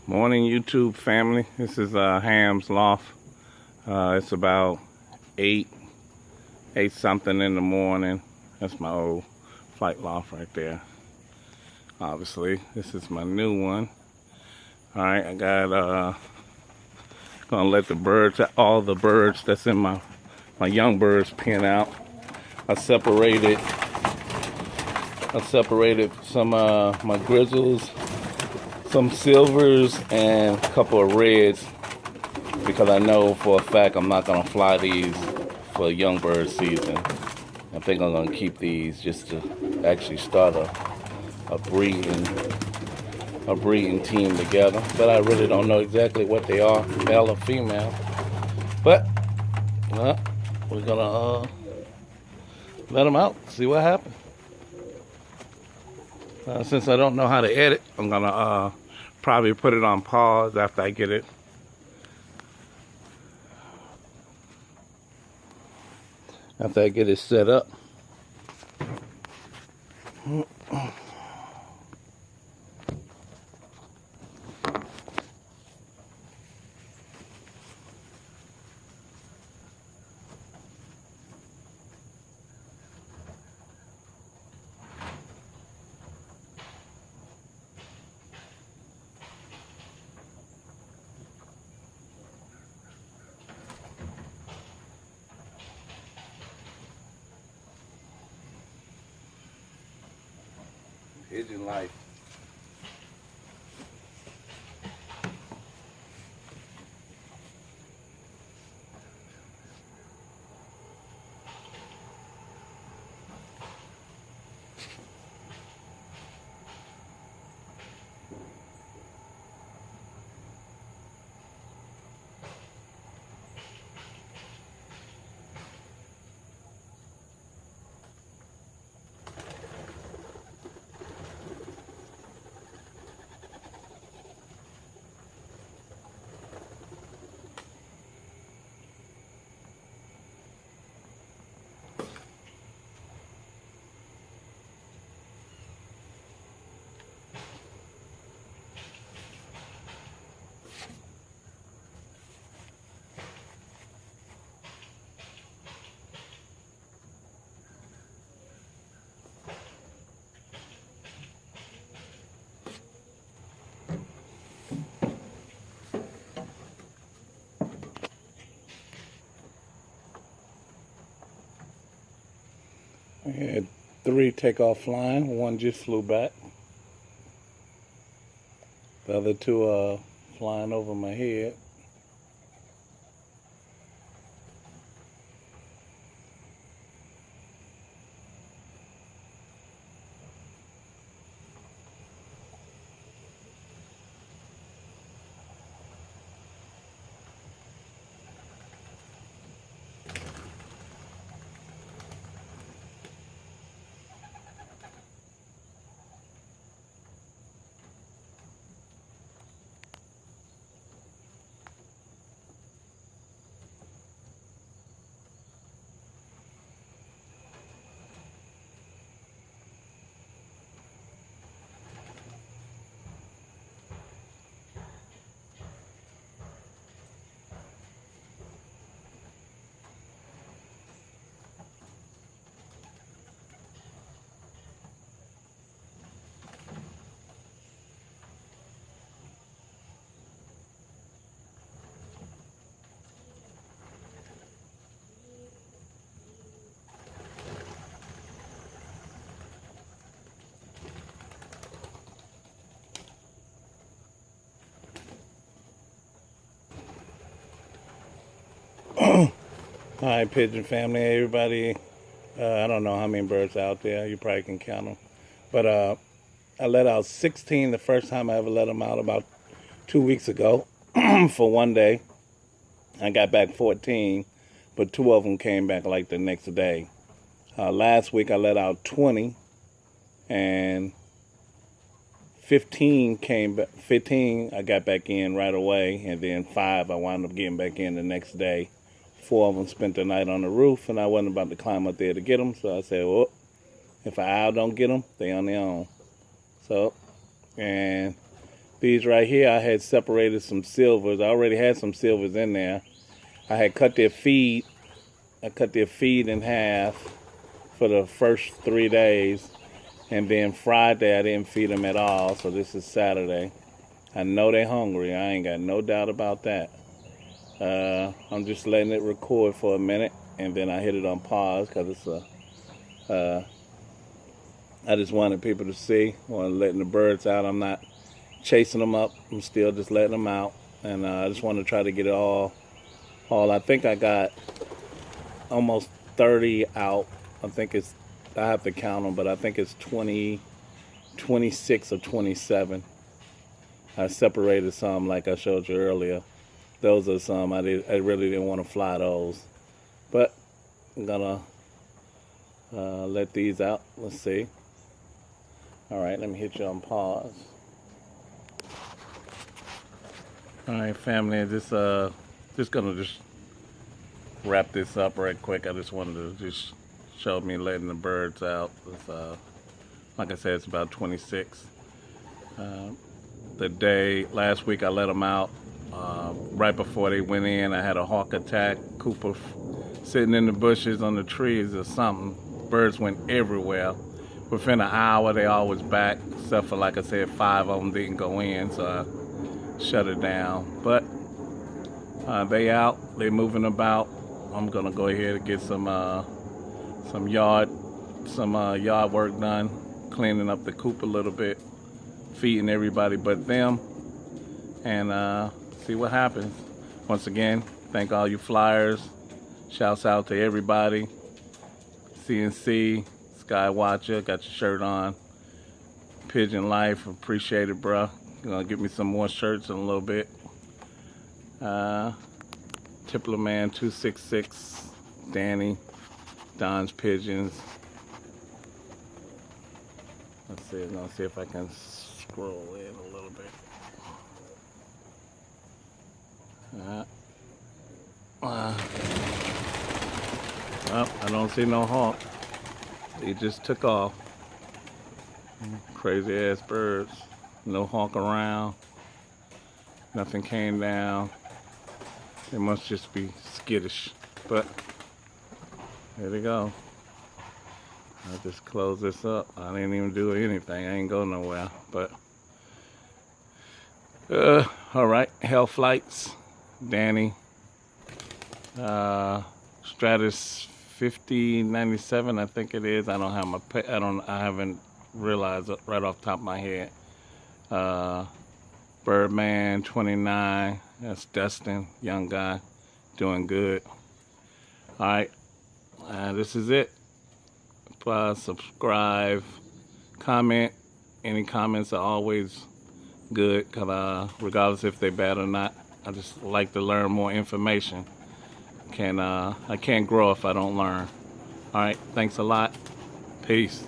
Morning, YouTube family. This is Ham's Loft. It's about 8 something in the morning. That's my old flight loft right there. Obviously, this is my new one. All right, I got gonna let the birds, all the birds that's in my young birds pen out. I separated some my grizzles, some silvers, and a couple of reds, because I know for a fact I'm not gonna fly these for young bird season. I think I'm gonna keep these just to actually start a breeding team together. But I really don't know exactly what they are, male or female. But we're gonna let them out, see what happens. Since I don't know how to edit, I'm gonna probably put it on pause after I get it set up. Pigeon life. I had 3 take off flying. One just flew back. The other 2 are flying over my head. Hi, pigeon family, everybody. I don't know how many birds out there. You probably can count them. But I let out 16 the first time I ever let them out, about 2 weeks ago for one day. I got back 14, but 2 of them came back like the next day. Last week I let out 20, and 15 came back. 15 I got back in right away, and then 5 I wound up getting back in the next day. 4 of them spent the night on the roof, and I wasn't about to climb up there to get them, so I said, well, if an owl don't get them, they on their own. So, and These right here, I had separated some silvers. I already had some silvers in there. I had cut their feed. I cut their feed in half for the first 3 days. And then Friday, I didn't feed them at all. So this is Saturday. I know they're hungry. I ain't got no doubt about that. I'm just letting it record for a minute. And then I hit it on pause because it's I just wanted people to see. I wanted letting the birds out. I'm not chasing them up. I'm still just letting them out. And I just want to try to get it all. I think I got almost 30 out. I have to count them, but I think it's 26 or 27. I separated some like I showed you earlier. Those are some I really didn't want to fly those. But I'm gonna let these out. Let's see. All right, let me hit you on pause. All right, family, just gonna wrap this up right quick. I just wanted to just show me letting the birds out. It's, like I said, it's about 26. Last week I let them out right before they went in. I had a hawk attack. Cooper sitting in the bushes on the trees or something. Birds went everywhere. Within an hour, they all was back, except for, like I said, 5 of them didn't go in, so I shut it down. But they out, they moving about. I'm gonna go ahead and get some yard work done, cleaning up the coop a little bit, feeding everybody but them, and see what happens. Once again, thank all you flyers. Shouts out to everybody. CNC, Sky Watcher, got your shirt on. Pigeon Life, appreciate it, bruh. You're gonna get me some more shirts in a little bit. Tippler Man 266, Danny, Don's Pigeons. Let's see, I'm gonna see if I can scroll in a little bit. Well, I don't see no hawk. He just took off. Crazy ass birds. No hawk around. Nothing came down. They must just be skittish. But there they go. I just close this up. I didn't even do anything. I ain't go nowhere. But all right. Hell Flights, Danny, Stratus 5097, I think it is. I don't have my I haven't realized it right off the top of my head. Birdman 29, that's Dustin, young guy, doing good. All right, this is it. Subscribe, comment. Any comments are always good, cause regardless if they're bad or not, I just like to learn more information. I can't grow if I don't learn. All right, thanks a lot. Peace.